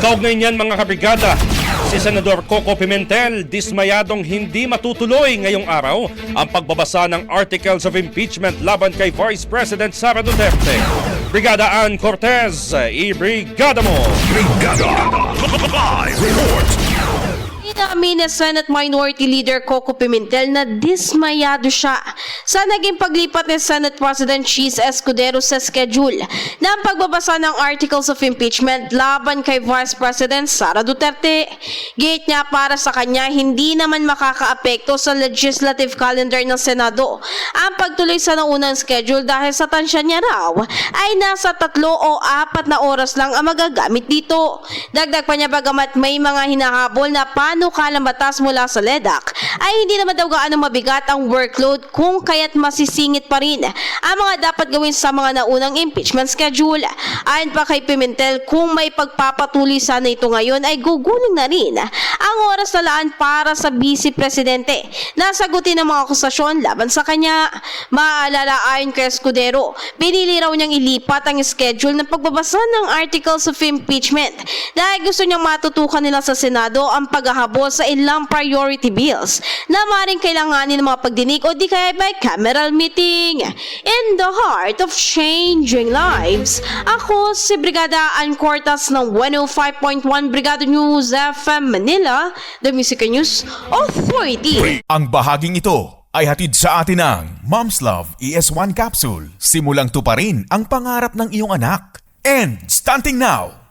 Kaugnay niyan mga kabrigada, si Senador Coco Pimentel dismayadong hindi matutuloy ngayong araw ang pagbabasa ng Articles of Impeachment laban kay Vice President Sara Duterte. Brigada Ann Cortez, i-brigada mo! Brigada Live Report. Inamin ni Senate Minority Leader Coco Pimentel na dismayado siya sa naging paglipat ni Senate President Cheese Escudero sa schedule ng pagbabasa ng Articles of Impeachment laban kay Vice President Sara Duterte. Gate niya para sa kanya hindi naman makakaapekto sa legislative calendar ng Senado ang pagtuloy sa naunang schedule dahil sa tansya niya raw ay nasa 3 o 4 na oras lang ang magagamit dito. Dagdag pa niya bagamat may mga hinahabol na panukalang batas mula sa LEDAC ay hindi naman daw gaano mabigat ang workload kung kaya't masisingit pa rin ang mga dapat gawin sa mga naunang impeachment schedule. Ayon pa kay Pimentel, kung may pagpapatuloy sana ito ngayon ay gugunin na rin ang oras na laan para sa Vice Presidente na sagutin ang mga akusasyon laban sa kanya. Maalala ayon kay Escudero, pinili raw niyang ilipat ang schedule ng pagbabasa ng Articles of Impeachment dahil gusto niyang matutukan nila sa Senado ang paghahabol sa ilang priority bills na maaaring kailanganin ng mga pagdinig o di kaya bicameral meeting. In the heart of changing lives, ako si Brigada Ann Cortez ng 105.1 Brigada News FM Manila, The Music News Authority. Ang bahaging ito ay hatid sa atin ng Mom's Love ES1 Capsule. Simulang tuparin ang pangarap ng iyong anak. And starting now,